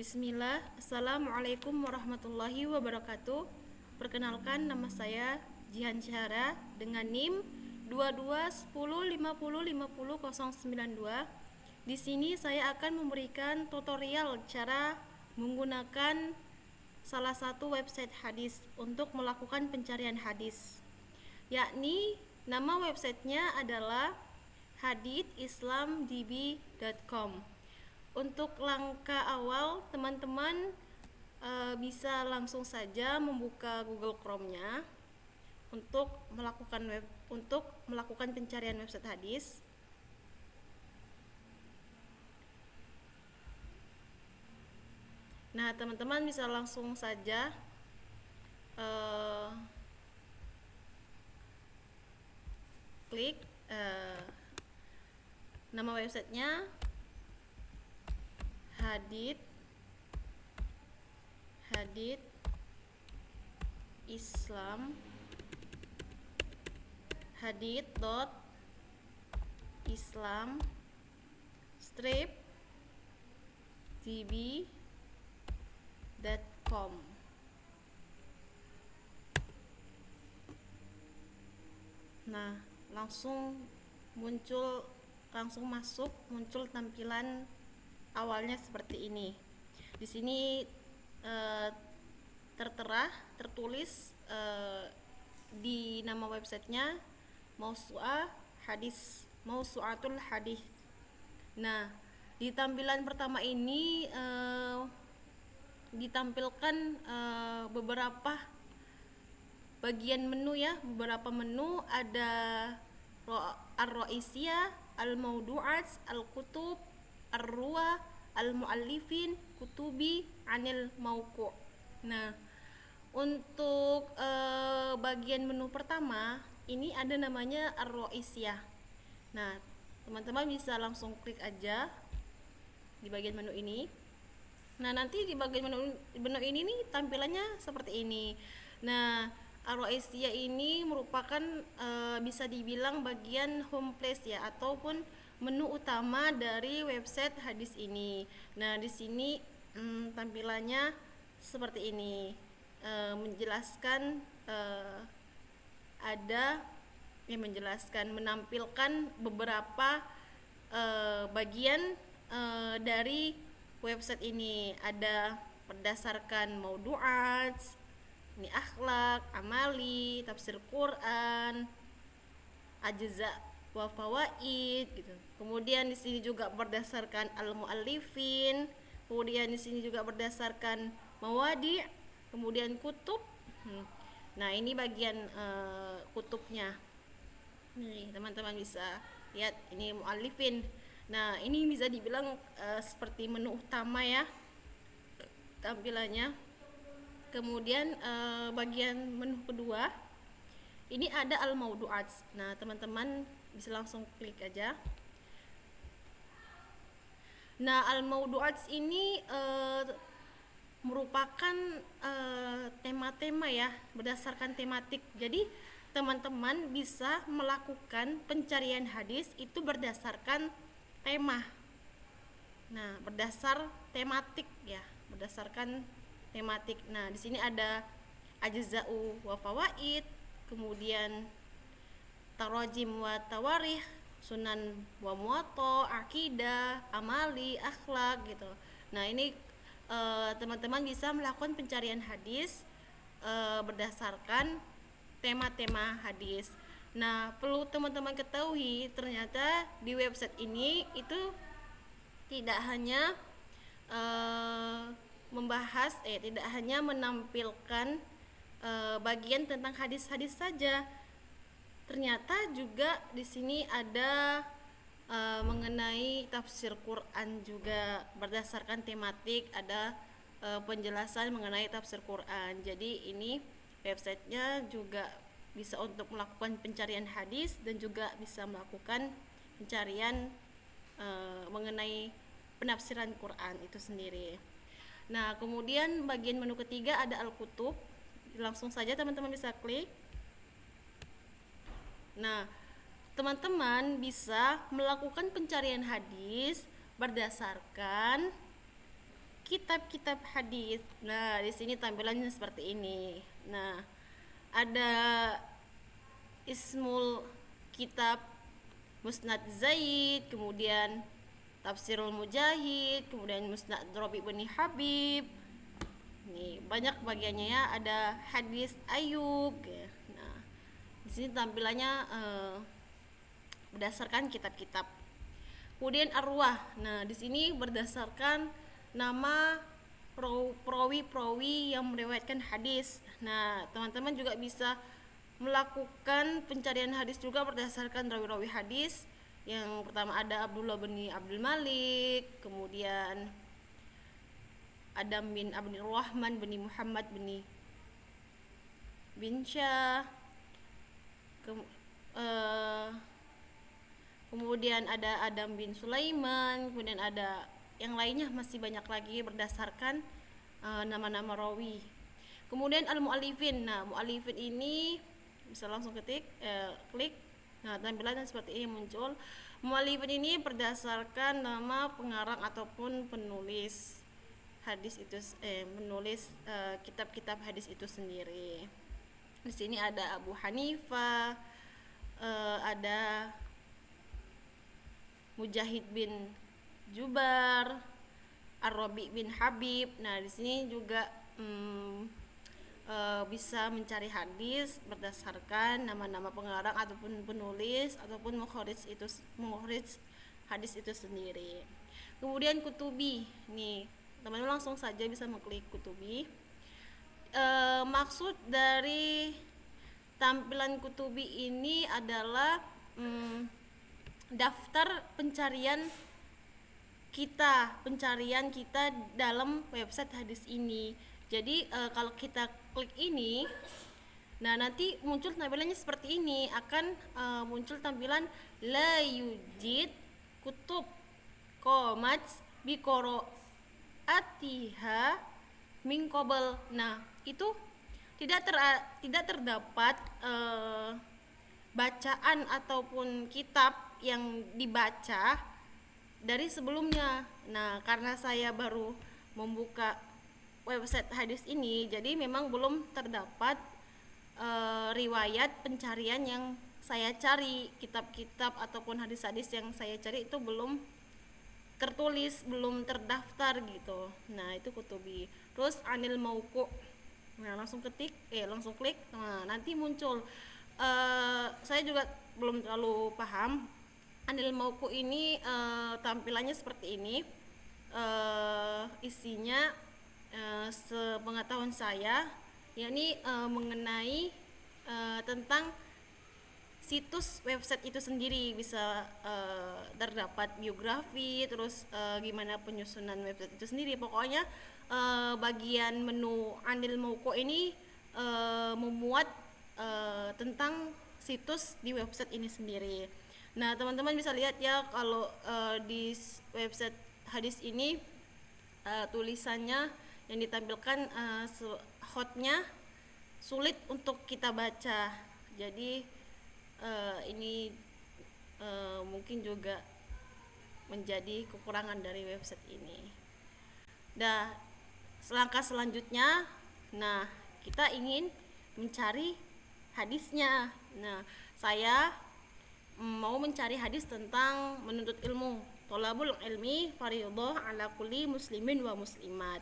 Bismillah, Assalamualaikum warahmatullahi wabarakatuh. Perkenalkan, nama saya Jihan Syahra dengan NIM 2210505092. Di sini saya akan memberikan tutorial cara menggunakan salah satu website hadis untuk melakukan pencarian hadis, yakni nama websitenya adalah hadithislamdb.com. Untuk langkah awal, teman-teman bisa langsung saja membuka Google Chrome-nya untuk melakukan pencarian website hadis. Nah, teman-teman bisa langsung saja klik nama websitenya Hadith Islam hadith.islam db.com. Nah, langsung muncul tampilan awalnya seperti ini. Di sini tertulis di nama websitenya Mausu'atul Hadis. Nah, di tampilan pertama ini ditampilkan beberapa bagian menu ya, beberapa menu. Ada Ar-Ra'isiyah, Al-Mawdu'at, Al-Kutub, Ar-Ruwa, Al-Mu'allifin, Kutubi, Anil Mauku'. Nah, untuk bagian menu pertama ini ada namanya Ar-Ra'isiyah. Nah, teman-teman bisa langsung klik aja di bagian menu ini. Nah, nanti di bagian menu ini nih tampilannya seperti ini. Nah, Ar-Ra'isiyah ini merupakan bisa dibilang bagian home place ya, ataupun menu utama dari website hadis ini. Nah, di sini tampilannya seperti ini, menampilkan beberapa bagian dari website ini. Ada berdasarkan maudu'at, ini akhlak, amali, tafsir Quran, ajza wa fawaid gitu. Kemudian di sini juga berdasarkan al-muallifin, kemudian di sini juga berdasarkan mawadi', kemudian kutub. Nah, ini bagian kutubnya. Nih, teman-teman bisa lihat ini muallifin. Nah, ini bisa dibilang seperti menu utama ya tampilannya. Kemudian bagian menu kedua ini ada al-mawdu'at. Nah, teman-teman bisa langsung klik aja. Nah, al-mawdu'at ini merupakan tema-tema ya, berdasarkan tematik. Jadi teman-teman bisa melakukan pencarian hadis itu berdasarkan tema. Nah, berdasarkan tematik. Nah, di sini ada ajza'u wa fawaid, kemudian tarajim wa tawarikh, sunan wa muwatta, akidah, amali, akhlak gitu. Nah, ini teman-teman bisa melakukan pencarian hadis berdasarkan tema-tema hadis. Nah, perlu teman-teman ketahui, ternyata di website ini itu tidak hanya tidak hanya menampilkan bagian tentang hadis-hadis saja. Ternyata juga di sini ada mengenai tafsir Quran juga, berdasarkan tematik ada penjelasan mengenai tafsir Quran. Jadi ini websitenya juga bisa untuk melakukan pencarian hadis dan juga bisa melakukan pencarian mengenai penafsiran Quran itu sendiri. Nah, kemudian bagian menu ketiga ada Al-Kutub. Langsung saja teman-teman bisa klik. Nah, teman-teman bisa melakukan pencarian hadis berdasarkan kitab-kitab hadis. Nah, di sini tampilannya seperti ini. Nah, ada ismul kitab Musnad Zaid, kemudian Tafsirul Mujahid, kemudian Musnad Rabi bin Habib. Nih, banyak bagiannya ya, ada hadis Ayub ya. Nah, di sini tampilannya berdasarkan kitab-kitab. Kemudian arwah. Nah, di sini berdasarkan nama perawi-perawi yang meriwayatkan hadis. Nah, teman-teman juga bisa melakukan pencarian hadis juga berdasarkan rawi-rawi hadis. Yang pertama ada Abdullah bin Abdul Malik, kemudian Adam bin Abdul Rahman bin Muhammad bin Syah, kemudian ada Adam bin Sulaiman, kemudian ada yang lainnya masih banyak lagi berdasarkan nama-nama rawi. Kemudian al-mu'allifin. Nah, mu'allifin ini bisa langsung klik. Nah, tampilannya seperti ini muncul. Mu'allifin ini berdasarkan nama pengarang ataupun penulis hadis itu, menulis kitab-kitab hadis itu sendiri. Di sini ada Abu Hanifah, ada Mujahid bin Jubar, Ar-Rabi bin Habib. Nah, di sini juga bisa mencari hadis berdasarkan nama-nama pengarang ataupun penulis ataupun mukharij hadis itu sendiri. Kemudian kutubi. Nih, teman-teman langsung saja bisa mengklik kutubi. Maksud dari tampilan kutubi ini adalah daftar pencarian kita dalam website hadis ini. Jadi kalau kita klik ini, nah nanti muncul tampilannya seperti ini, akan muncul tampilan la yujid kutub qomat bi qiraatiha min qabl. Nah, itu tidak terdapat bacaan ataupun kitab yang dibaca dari sebelumnya. Nah, karena saya baru membuka website hadis ini, jadi memang belum terdapat riwayat pencarian yang saya cari, kitab-kitab ataupun hadis-hadis yang saya cari itu belum tertulis, belum terdaftar gitu. Nah, itu kutubi. Terus anil mauqu. Nah, langsung klik. Nah, nanti muncul. Saya juga belum terlalu paham. Anil mauqu ini tampilannya seperti ini. Isinya sepengetahuan saya, yakni mengenai tentang situs website itu sendiri. Bisa terdapat biografi, terus gimana penyusunan website itu sendiri. Pokoknya bagian menu Anil Mauqu ini memuat tentang situs di website ini sendiri. Nah, teman-teman bisa lihat ya, kalau di website hadis ini tulisannya yang ditampilkan hotnya sulit untuk kita baca. Jadi ini mungkin juga menjadi kekurangan dari website ini. Langkah selanjutnya, nah kita ingin mencari hadisnya. Nah, saya mau mencari hadis tentang menuntut ilmu. Thalabul ilmi fardhun ala kulli muslimin wa muslimat.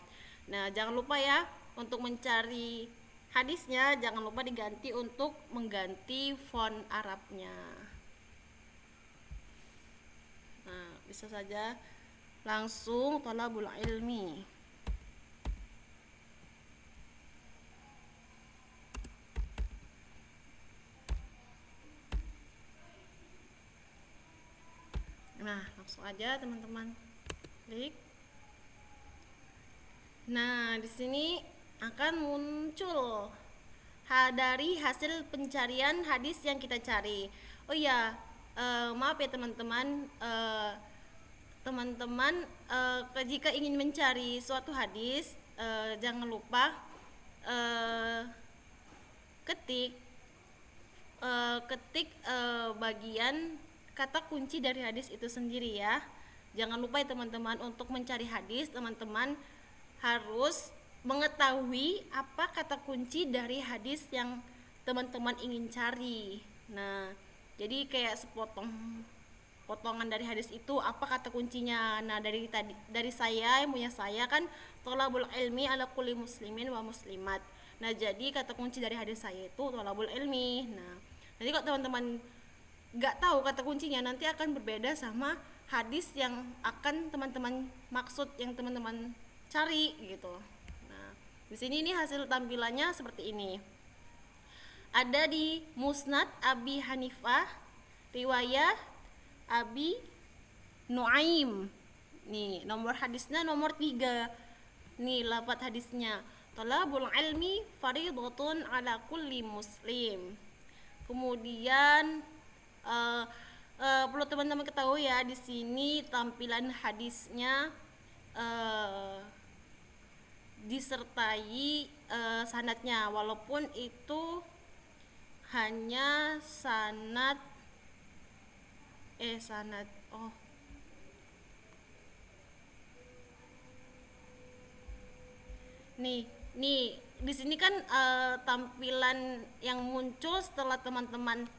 Nah, jangan lupa ya, untuk mencari hadisnya jangan lupa diganti untuk mengganti font Arabnya. Nah, bisa saja langsung thalabul ilmi. Nah, langsung aja teman-teman klik. Nah, di sini akan muncul dari hasil pencarian hadis yang kita cari. Oh ya, maaf ya teman-teman, jika ingin mencari suatu hadis, jangan lupa ketik bagian kata kunci dari hadis itu sendiri ya. Jangan lupa ya teman-teman, untuk mencari hadis teman-teman harus mengetahui apa kata kunci dari hadis yang teman-teman ingin cari. Nah, jadi kayak potongan dari hadis itu apa kata kuncinya. Nah, dari saya yang punya saya kan tolabul ilmi ala kulli muslimin wa muslimat. Nah, jadi kata kunci dari hadis saya itu tolabul ilmi. Nah, nanti kalau teman-teman nggak tahu kata kuncinya, nanti akan berbeda sama hadis yang akan teman-teman maksud, yang teman-teman cari gitu. Nah, di sini ini hasil tampilannya seperti ini. Ada di Musnad Abi Hanifah, riwayat Abi Nuaim. Nih, nomor hadisnya nomor 3. Nih, lafaz hadisnya. Talabul ilmi fardhatun ala kulli muslim. Kemudian perlu teman-teman ketahui ya, di sini tampilan hadisnya disertai sanadnya, walaupun itu hanya sanad nih di sini kan tampilan yang muncul setelah teman-teman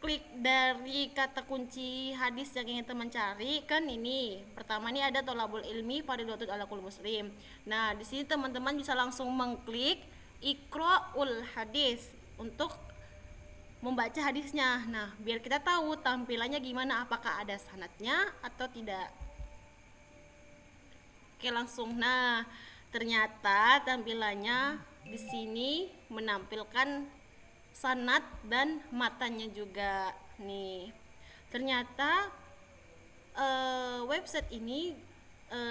klik dari kata kunci hadis yang ingin teman cari kan ini. Pertama ini ada tolabul ilmi fardhatun ala kulli muslim. Nah, di sini teman-teman bisa langsung mengklik iqra'ul hadis untuk membaca hadisnya. Nah, biar kita tahu tampilannya gimana, apakah ada sanadnya atau tidak. Oke, langsung. Nah, ternyata tampilannya di sini menampilkan sanad dan matanya juga nih. Ternyata website ini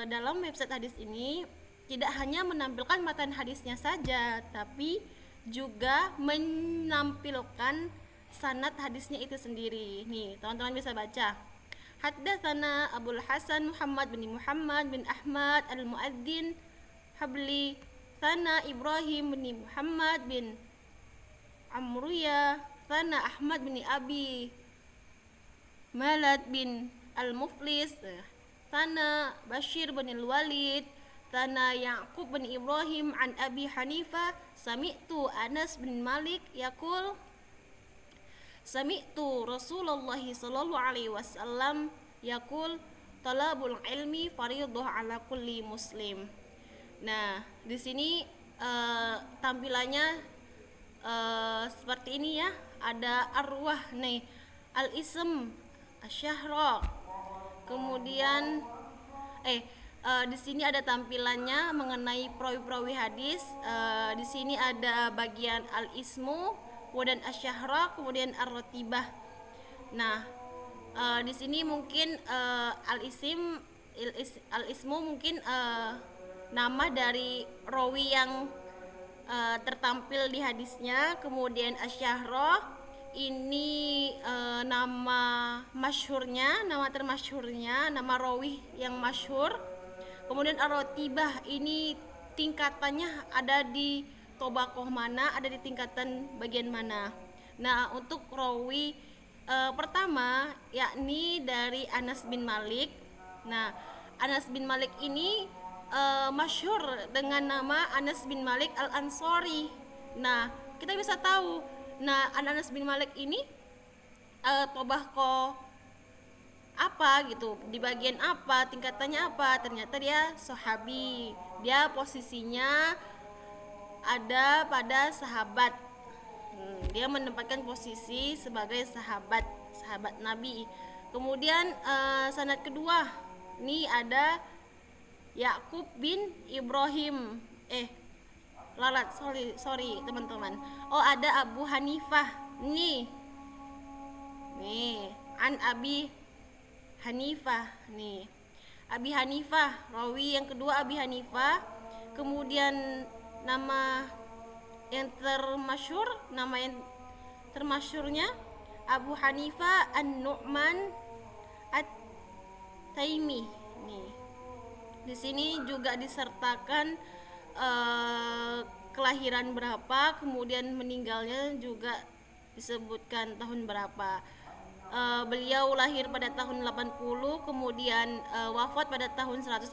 dalam website hadis ini tidak hanya menampilkan matan hadisnya saja, tapi juga menampilkan sanad hadisnya itu sendiri. Nih, teman-teman bisa baca. Haddatsana Abul Hasan Muhammad bin Ahmad al-Muadzin Habli Sana Ibrahim bin Muhammad bin Amruya Sana Ahmad bin Abi Malad bin Al-Muflis Sana Bashir bin Al-Walid Sana Ya'qub bin Ibrahim an Abi Hanifah Sami'tu Anas bin Malik yaqul Sami'tu Rasulullah sallallahu alaihi wasallam yaqul talabul ilmi fardhah ala kulli muslim. Nah, di sini tampilannya seperti ini ya. Ada arwah nih, al-ism, asyahra. Kemudian di sini ada tampilannya mengenai perawi-perawi hadis. Di sini ada bagian al-ismu, kemudian asyahra, kemudian ar-ratibah. Nah, di sini mungkin al-ismu mungkin nama dari rawi yang tertampil di hadisnya. Kemudian asyahra ini nama masyhurnya, nama termasyhurnya, nama rawi yang masyhur. Kemudian ar-ratibah ini tingkatannya ada di tobakoh mana, ada di tingkatan bagian mana. Nah, untuk rawi pertama yakni dari Anas bin Malik. Nah, Anas bin Malik ini masyhur dengan nama Anas bin Malik Al-Ansari. Nah, kita bisa tahu, nah Anas bin Malik ini tobahko apa gitu, di bagian apa, tingkatannya apa. Ternyata dia sahabi, dia posisinya ada pada sahabat. Dia menempatkan posisi sebagai sahabat Nabi. Kemudian sanad kedua ini ada Ya'qub bin Ibrahim sorry teman-teman. Oh, ada Abu Hanifah nih an Abi Hanifah nih. Abi Hanifah, rawi yang kedua Abi Hanifah. Kemudian nama yang termasyhurnya Abu Hanifah An-Nu'man At-Taimi nih. Di sini juga disertakan kelahiran berapa, kemudian meninggalnya juga disebutkan tahun berapa. Beliau lahir pada tahun 80, kemudian wafat pada tahun 150.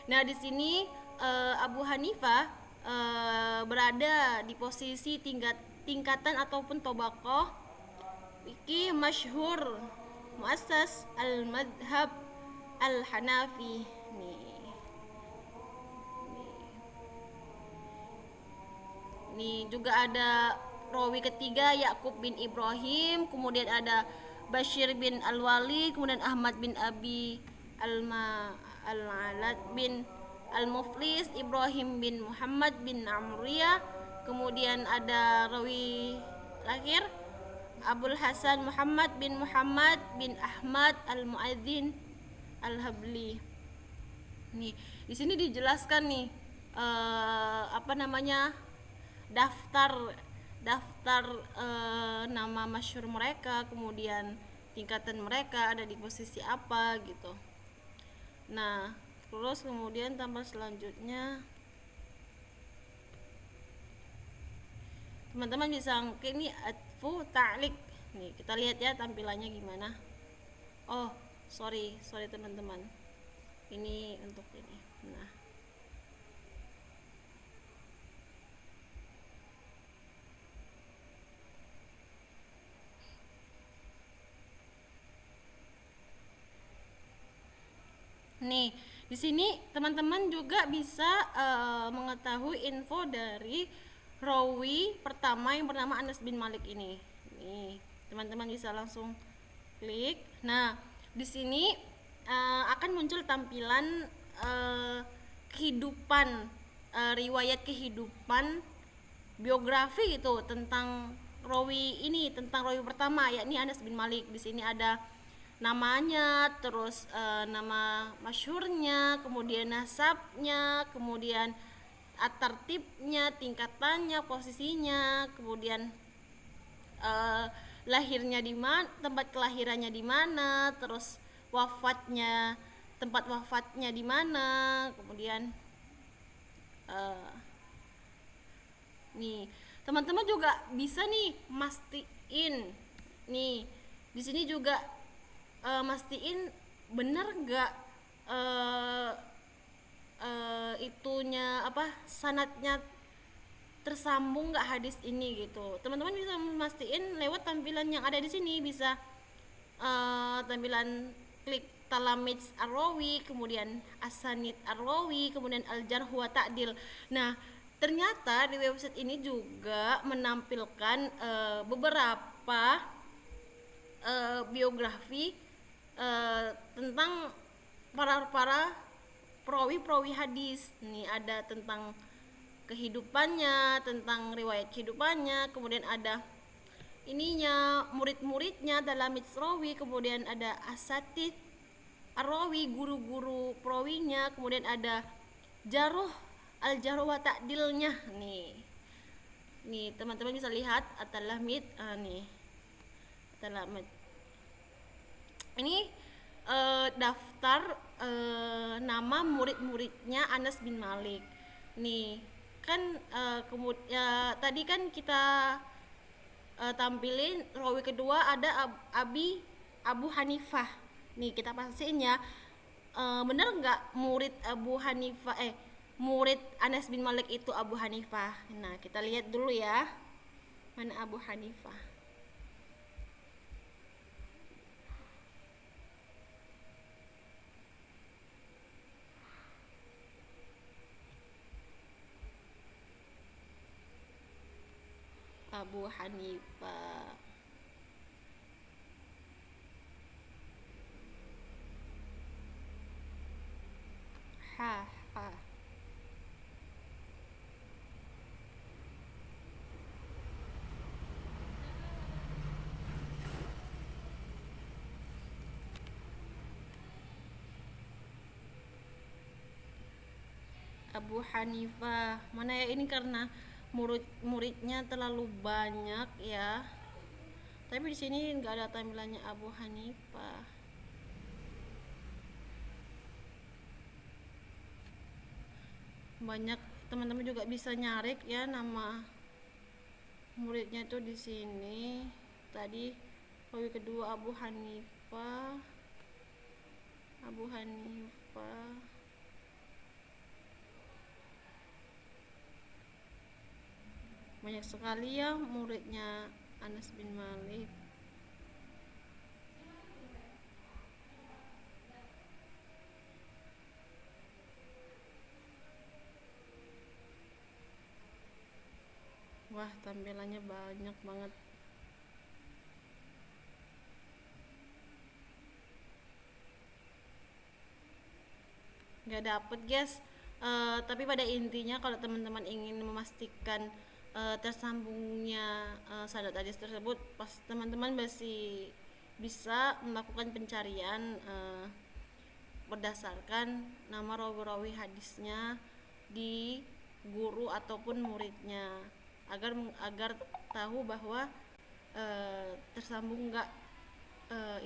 Nah, di sini Abu Hanifah berada di posisi tingkatan ataupun tobakoh iki masyhur muassas al-madhab al-Hanafi nih. Nih juga ada rawi ketiga Yakub bin Ibrahim, kemudian ada Bashir bin Al-Wali, kemudian Ahmad bin Abi Al-Alad bin Al-Muflis, Ibrahim bin Muhammad bin Amriyah, kemudian ada rawi terakhir Abul Hasan Muhammad bin Ahmad Al-Muadzin Al-Habli. Nih, di sini dijelaskan nih apa namanya? daftar daftar nama masyhur mereka, kemudian tingkatan mereka ada di posisi apa gitu. Nah, terus kemudian tambah selanjutnya teman-teman bisa ini atfu ta'lik. Nih, kita lihat ya tampilannya gimana. Oh, sorry teman-teman. Ini untuk ini. Nah, nih, di sini teman-teman juga bisa mengetahui info dari rawi pertama yang bernama Anas bin Malik ini. Nih, teman-teman bisa langsung klik. Nah, di sini akan muncul tampilan kehidupan, riwayat kehidupan, biografi gitu tentang rawi ini, tentang rawi pertama yakni Anas bin Malik. Di sini ada namanya, terus nama masyhurnya, kemudian nasabnya, kemudian atartibnya, tingkatannya, posisinya, kemudian lahirnya di mana, tempat kelahirannya di mana, terus wafatnya, tempat wafatnya di mana, kemudian nih teman-teman juga bisa nih mastiin nih di sini juga mastiin bener nggak uh, itunya apa sanadnya tersambung nggak hadis ini gitu. Teman-teman bisa mastiin lewat tampilan yang ada di sini, bisa tampilan klik Talamits Ar-Rawi, kemudian Asanid Ar-Rawi, kemudian Al-Jarh wa Ta'dil. Nah, ternyata di website ini juga menampilkan beberapa biografi tentang para perawi hadis. Nih ada tentang kehidupannya, tentang riwayat kehidupannya, kemudian ada ininya murid-muridnya dalam Rawi, kemudian ada asatid Ar-Rawi, guru-guru perawinya, kemudian ada Jaruh Al-Jaruh wa Ta'dilnya. Nih teman-teman bisa lihat At-Talamid nih At-Talamid ini daftar nama murid-muridnya Anas bin Malik. Nih kan tadi kan kita tampilin rawi kedua ada Abu Hanifah. Nih kita pastiin ya bener nggak murid Abu Hanifah murid Anas bin Malik itu Abu Hanifah. Nah kita lihat dulu ya mana Abu Hanifah. Abu Hanifah. Ha. Abu Hanifah. Mana ya ini karena muridnya terlalu banyak ya. Tapi di sini nggak ada tampilannya Abu Hanifah. Banyak teman-teman juga bisa nyarik ya nama muridnya tuh di sini. Tadi rawi kedua Abu Hanifah. banyak sekali ya muridnya Anas bin Malik. Wah, tampilannya banyak banget. Nggak dapet guys. Tapi pada intinya kalau teman-teman ingin memastikan tersambungnya sanad hadis tersebut, pas teman-teman masih bisa melakukan pencarian berdasarkan nama rawi-rawi hadisnya di guru ataupun muridnya, agar agar tahu bahwa tersambung nggak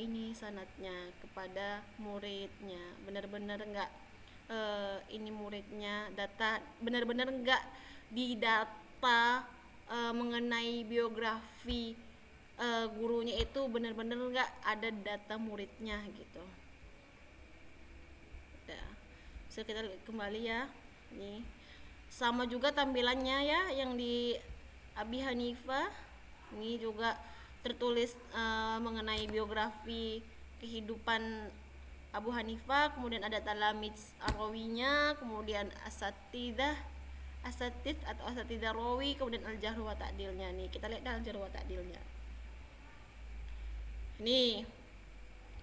ini sanatnya kepada muridnya, benar-benar nggak ini muridnya data benar-benar nggak didata mengenai biografi gurunya, itu benar-benar nggak ada data muridnya gitu. Udah, bisa kita lihat kembali ya, nih sama juga tampilannya ya yang di Abi Hanifah. Ini juga tertulis mengenai biografi kehidupan Abu Hanifah, kemudian ada talamid rawinya, kemudian asatid atau asatidah rawi, kemudian al-jarh wa ta'dilnya. Nih kita lihat al-jarh wa ta'dilnya. Nih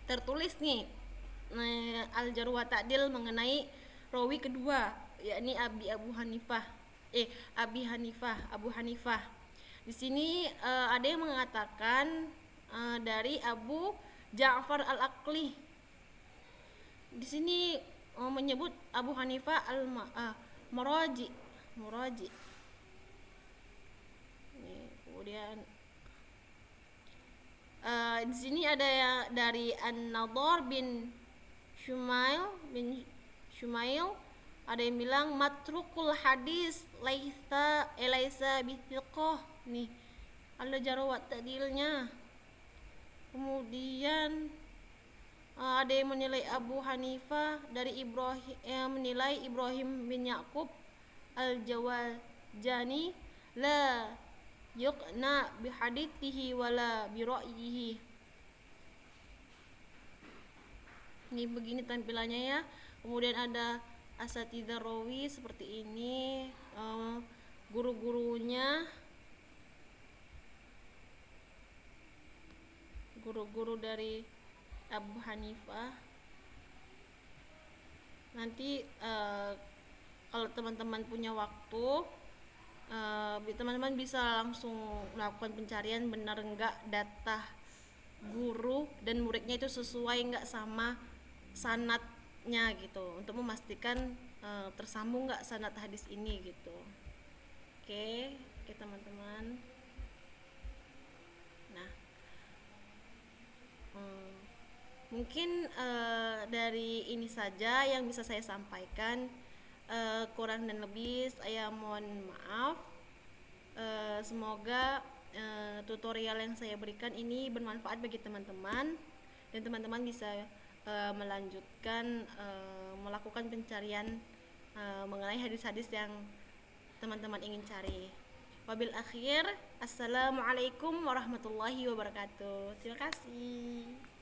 tertulis nih al-jarh wa ta'dil mengenai rawi kedua, yakni Abu Hanifah. Di sini ada yang mengatakan dari Abu Ja'far al-Aqli. Di sini menyebut Abu Hanifah al-Muraji. Kemudian di sini ada dari An-Nadhr bin Shumail, ada yang bilang matrukul hadis laisa bithiqah. Nih ada jarh wa ta'dilnya. Kemudian ada yang menilai Abu Hanifah dari menilai Ibrahim bin Ya'qub al-Jawazani la yuqna bihadithihi wala bira'yihi. Ini begini tampilannya ya. Kemudian ada asatidzah rawi seperti ini, guru-guru dari Abu Hanifah. Nanti kalau teman-teman punya waktu, teman-teman bisa langsung melakukan pencarian benar enggak data guru dan muridnya itu sesuai enggak sama sanadnya gitu, untuk memastikan tersambung enggak sanad hadis ini gitu. Oke teman-teman. Nah, mungkin dari ini saja yang bisa saya sampaikan. Kurang dan lebih saya mohon maaf. Semoga tutorial yang saya berikan ini bermanfaat bagi teman-teman, dan teman-teman bisa melanjutkan melakukan pencarian mengenai hadis-hadis yang teman-teman ingin cari. Wabil akhir, assalamualaikum warahmatullahi wabarakatuh. Terima kasih.